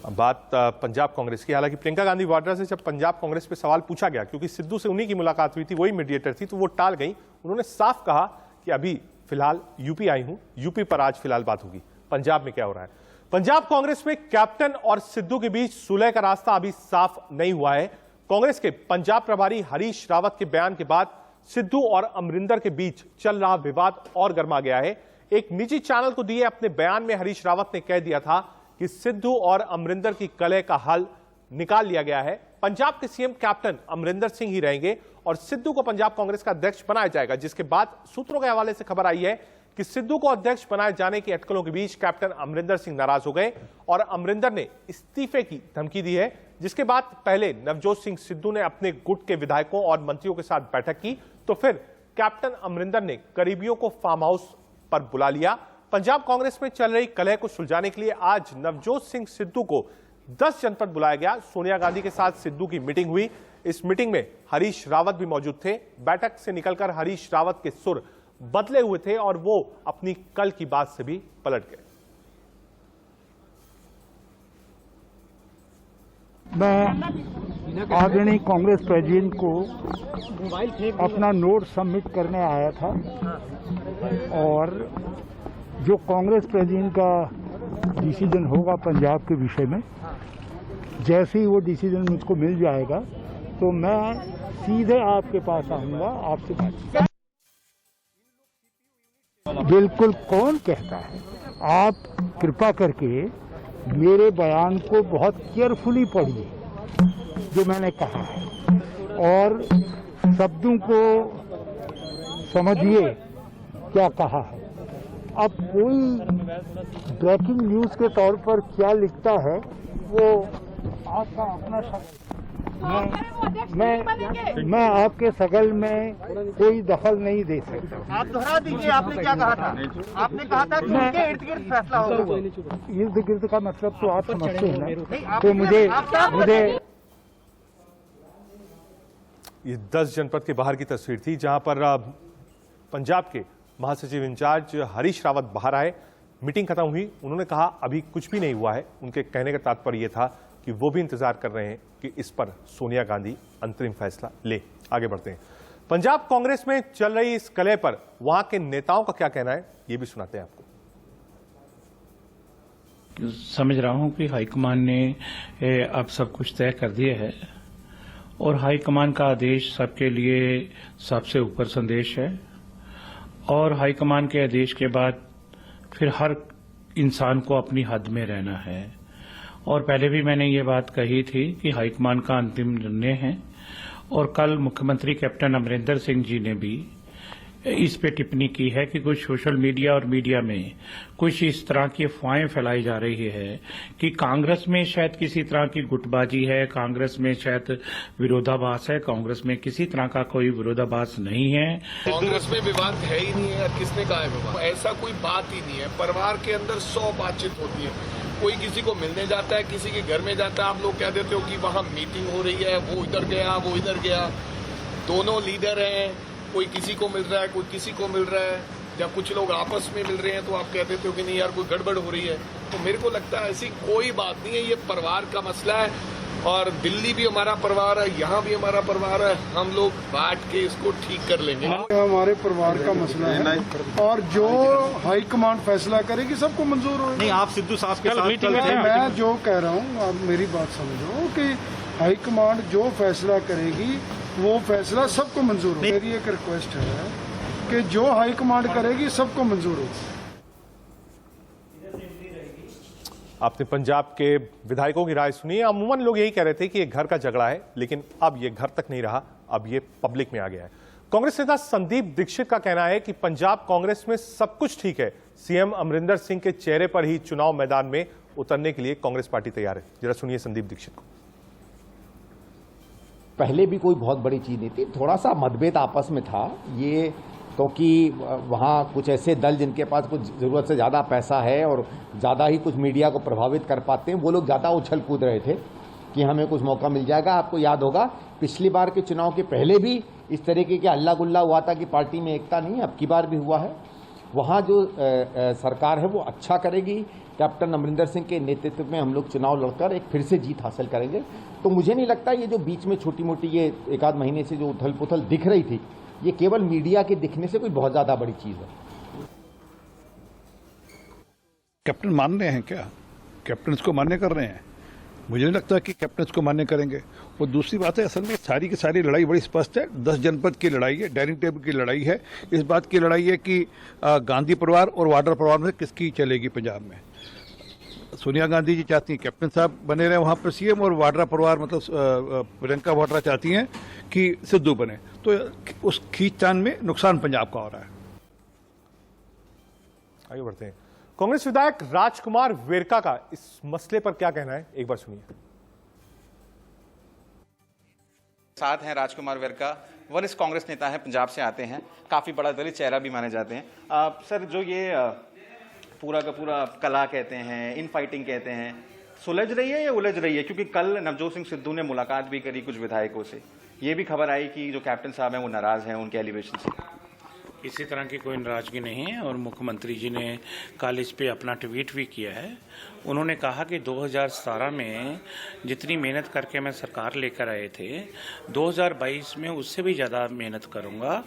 बात पंजाब कांग्रेस की। हालांकि प्रियंका गांधी वाड्रा से जब पंजाब कांग्रेस पे सवाल पूछा गया, क्योंकि सिद्धू से उन्हीं की मुलाकात हुई थी, वही मीडिएटर थी, तो वो टाल गई। उन्होंने साफ कहा कि अभी फिलहाल यूपी आई हूं, यूपी पर आज फिलहाल बात होगी, पंजाब में क्या हो रहा है। पंजाब कांग्रेस में कैप्टन और सिद्धू के बीच सुलह का रास्ता अभी साफ नहीं हुआ है। कांग्रेस के पंजाब प्रभारी हरीश रावत के बयान के बाद सिद्धू और अमरिंदर के बीच चल रहा विवाद और गर्मा गया है। एक निजी चैनल को दिए अपने बयान में हरीश रावत ने कह दिया था कि सिद्धू और अमरिंदर की कलह का हल निकाल लिया गया है। पंजाब के सीएम कैप्टन अमरिंदर सिंह ही रहेंगे और सिद्धू को पंजाब कांग्रेस का अध्यक्ष बनाया जाएगा, जिसके बाद सूत्रों के हवाले से खबर आई है कि सिद्धू को अध्यक्ष बनाए जाने की अटकलों के बीच कैप्टन अमरिंदर सिंह नाराज हो गए और अमरिंदर ने इस्तीफे की धमकी दी है, जिसके बाद पहले नवजोत सिंह सिद्धू ने अपने गुट के विधायकों और मंत्रियों के साथ बैठक की, तो फिर कैप्टन अमरिंदर ने करीबियों को फार्म हाउस पर बुला लिया। पंजाब कांग्रेस में चल रही कलह को सुलझाने के लिए आज नवजोत सिंह सिद्धू को 10 जनपद बुलाया गया। सोनिया गांधी के साथ सिद्धू की मीटिंग हुई। इस मीटिंग में हरीश रावत भी मौजूद थे। बैठक से निकलकर हरीश रावत के सुर बदले हुए थे और वो अपनी कल की बात से भी पलट गए। मैं आदरणीय कांग्रेस प्रेसिडेंट को अपना नोट सबमिट करने आया था और जो कांग्रेस प्रेसिडेंट का डिसीजन होगा पंजाब के विषय में, जैसे ही वो डिसीजन मुझको मिल जाएगा तो मैं सीधे आपके पास आऊंगा, आपसे बात। बिल्कुल, कौन कहता है? आप कृपा करके मेरे बयान को बहुत केयरफुली पढ़िए जो मैंने कहा है और शब्दों को समझिए क्या कहा है। अब कोई ब्रेकिंग न्यूज के तौर पर क्या लिखता है वो आपका अपना शब्द। मैं आपके सगल में कोई दखल नहीं दे सकता। आप दोहरा दीजिए, आपने क्या कहा था? आपने कहा था कि उनके इर्द गिर्द फैसला होगा। इर्द गिर्द का मतलब तो आप समझते हैं ना, तो मुझे ये 10 जनपद के बाहर की तस्वीर थी, जहां पर पंजाब के महासचिव इंचार्ज हरीश रावत बाहर आए। मीटिंग खत्म हुई, उन्होंने कहा अभी कुछ भी नहीं हुआ है। उनके कहने का तात्पर्य यह था कि वो भी इंतजार कर रहे हैं कि इस पर सोनिया गांधी अंतरिम फैसला ले। आगे बढ़ते हैं। पंजाब कांग्रेस में चल रही इस कलह पर वहां के नेताओं का क्या कहना है, ये भी सुनाते हैं आपको। समझ रहा हूं कि हाईकमान ने अब सब कुछ तय कर दिया है और हाईकमान का आदेश सबके लिए सबसे ऊपर संदेश है और हाईकमान के आदेश के बाद फिर हर इंसान को अपनी हद में रहना है। और पहले भी मैंने ये बात कही थी कि हाईकमान का अंतिम निर्णय है और कल मुख्यमंत्री कैप्टन अमरिंदर सिंह जी ने भी इस पे टिप्पणी की है कि कुछ सोशल मीडिया और मीडिया में कुछ इस तरह की अफवाहें फैलाई जा रही है कि कांग्रेस में शायद किसी तरह की गुटबाजी है, कांग्रेस में शायद विरोधाभास है। कांग्रेस में किसी तरह का कोई विरोधाभास नहीं है। कांग्रेस में विवाद है ही नहीं है। किसने कहा है विवाद? ऐसा कोई बात ही नहीं है। परिवार के अंदर 100 बातचीत होती है। कोई किसी को मिलने जाता है, किसी के घर में जाता है, आप लोग कह देते हो कि वहाँ मीटिंग हो रही है, वो इधर गया, वो इधर गया। दोनों लीडर हैं, कोई किसी को मिल रहा है, कोई किसी को मिल रहा है, या कुछ लोग आपस में मिल रहे हैं तो आप कह देते हो कि नहीं यार कोई गड़बड़ हो रही है। तो मेरे को लगता है ऐसी कोई बात नहीं है। ये परिवार का मसला है और दिल्ली भी हमारा परिवार है, यहाँ भी हमारा परिवार है। हम लोग बैठ के इसको ठीक कर लेंगे। हमारे परिवार का मसला है और जो हाईकमान फैसला करेगी सबको मंजूर होगा। नहीं, आप सिद्धू साहब के साथ चल रहे हैं। मैं जो कह रहा हूँ, आप मेरी बात समझो कि हाईकमान जो फैसला करेगी वो फैसला सबको मंजूर हो। मेरी एक रिक्वेस्ट है कि जो हाईकमांड करेगी सबको मंजूर हो। आपने पंजाब के विधायकों की राय सुनी। अमूमन लोग यही कह रहे थे कि ये घर का झगड़ा है, लेकिन अब ये घर तक नहीं रहा, अब ये पब्लिक में आ गया है। कांग्रेस नेता संदीप दीक्षित का कहना है कि पंजाब कांग्रेस में सब कुछ ठीक है। सीएम अमरिंदर सिंह के चेहरे पर ही चुनाव मैदान में उतरने के लिए कांग्रेस पार्टी तैयार है। जरा सुनिए संदीप दीक्षित को। पहले भी कोई बहुत बड़ी चीज नहीं थी, थोड़ा सा मतभेद आपस में था ये, क्योंकि वहाँ कुछ ऐसे दल जिनके पास कुछ ज़रूरत से ज़्यादा पैसा है और ज़्यादा ही कुछ मीडिया को प्रभावित कर पाते हैं, वो लोग ज़्यादा उछल कूद रहे थे कि हमें कुछ मौका मिल जाएगा। आपको याद होगा पिछली बार के चुनाव के पहले भी इस तरीके के हल्ला गुल्ला हुआ था कि पार्टी में एकता नहीं है, अब की बार भी हुआ है। वहाँ जो सरकार है वो अच्छा करेगी, कैप्टन अमरिंदर सिंह के नेतृत्व में हम लोग चुनाव लड़कर एक फिर से जीत हासिल करेंगे। तो मुझे नहीं लगता ये जो बीच में छोटी मोटी ये एक आध महीने से जो उथल पुथल दिख रही थी, ये केवल मीडिया के दिखने से कोई बहुत ज्यादा बड़ी चीज है। कैप्टन मान रहे हैं क्या? कैप्टन इसको मान्य कर रहे हैं? मुझे नहीं लगता कि कैप्टन इसको मान्य करेंगे। और दूसरी बात है, असल में सारी की सारी लड़ाई बड़ी स्पष्ट है। 10 जनपद की लड़ाई है, डाइनिंग टेबल की लड़ाई है। इस बात की लड़ाई है कि गांधी परिवार और वाड्रा परिवार में किसकी चलेगी पंजाब में। सोनिया गांधी जी चाहती हैं कैप्टन साहब बने रहे वहां पर सीएम, और वाड्रा परिवार मतलब प्रियंका वाड्रा चाहती हैं कि सिद्धू बने। तो उस खींचतान में नुकसान पंजाब का हो रहा है। आगे बढ़ते हैं। कांग्रेस विधायक राजकुमार वेरका का इस मसले पर क्या कहना है, एक बार सुनिए। साथ हैं राजकुमार वेरका, वरिष्ठ कांग्रेस नेता हैं, पंजाब से आते हैं, काफी बड़ा दलित चेहरा भी माने जाते हैं। सर, जो ये पूरा का पूरा कला कहते हैं, इन फाइटिंग कहते हैं, सुलझ रही है या उलझ रही है? क्योंकि कल नवजोत सिंह सिद्धू ने मुलाकात भी करी कुछ विधायकों से, ये भी खबर आई कि जो कैप्टन साहब हैं वो नाराज हैं उनके एलिवेशन से। इसी तरह की कोई नाराजगी नहीं है, और मुख्यमंत्री जी ने कल इस पे अपना ट्वीट भी किया है। उन्होंने कहा कि 2017 में जितनी मेहनत करके मैं सरकार लेकर आए थे, 2022 में उससे भी ज़्यादा मेहनत करूंगा।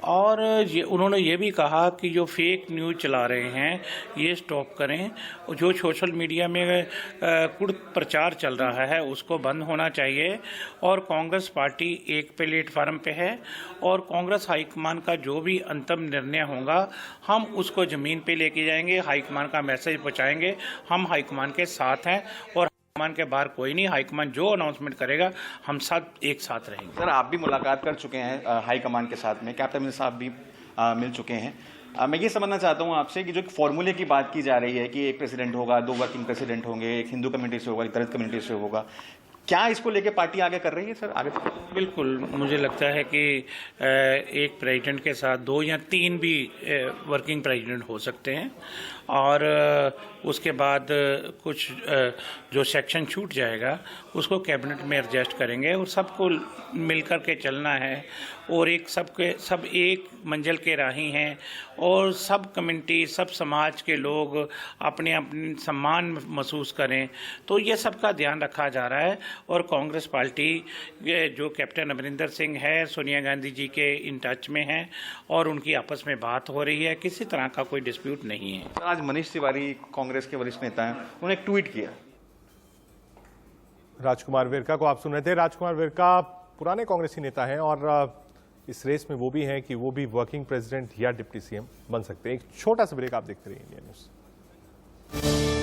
और उन्होंने ये भी कहा कि जो फेक न्यूज़ चला रहे हैं ये स्टॉप करें, जो सोशल मीडिया में कुड़ प्रचार चल रहा है उसको बंद होना चाहिए। और कांग्रेस पार्टी एक प्लेटफार्म पे है, और कांग्रेस हाईकमान का जो भी अंतिम निर्णय होगा हम उसको ज़मीन पे लेके जाएंगे, हाईकमान का मैसेज पहुँचाएंगे। हम हाईकमान के साथ हैं और हाईकमान के बाहर कोई नहीं। हाईकमान जो अनाउंसमेंट करेगा हम सब एक साथ रहेंगे। सर, आप भी मुलाकात कर चुके हैं हाईकमान के साथ में, कैप्टन साहब भी मिल चुके हैं। मैं ये समझना चाहता हूँ आपसे कि जो फॉर्मूले की बात की जा रही है कि एक प्रेसिडेंट होगा, 2 वर्किंग प्रेसिडेंट होंगे, एक हिंदू कम्युनिटी से होगा, एक दलित कम्युनिटी से होगा, क्या इसको लेके पार्टी आगे कर रही है सर? आगे बिल्कुल, मुझे लगता है कि एक प्रेसिडेंट के साथ 2 या 3 भी वर्किंग प्रेसिडेंट हो सकते हैं, और उसके बाद कुछ जो सेक्शन छूट जाएगा उसको कैबिनेट में एडजस्ट करेंगे, और सबको मिलकर के चलना है। और सब एक मंजिल के राही हैं, और सब कम्युनिटी, सब समाज के लोग अपने अपने सम्मान महसूस करें। तो ये सबका ध्यान रखा जा रहा है। और कांग्रेस पार्टी जो कैप्टन अमरिंदर सिंह है, सोनिया गांधी जी के इन टच में हैं, और उनकी आपस में बात हो रही है, किसी तरह का कोई डिस्प्यूट नहीं है। आज मनीष तिवारी कांग्रेस के वरिष्ठ नेता हैं, उन्होंने एक ट्वीट किया। राजकुमार वेरका को आप सुन रहे थे। राजकुमार वेरका पुराने कांग्रेसी नेता हैं, और इस रेस में वो भी हैं कि वो भी वर्किंग प्रेसिडेंट या डिप्टी सीएम बन सकते हैं। एक छोटा सा ब्रेक, आप देखते रहिए इंडिया न्यूज।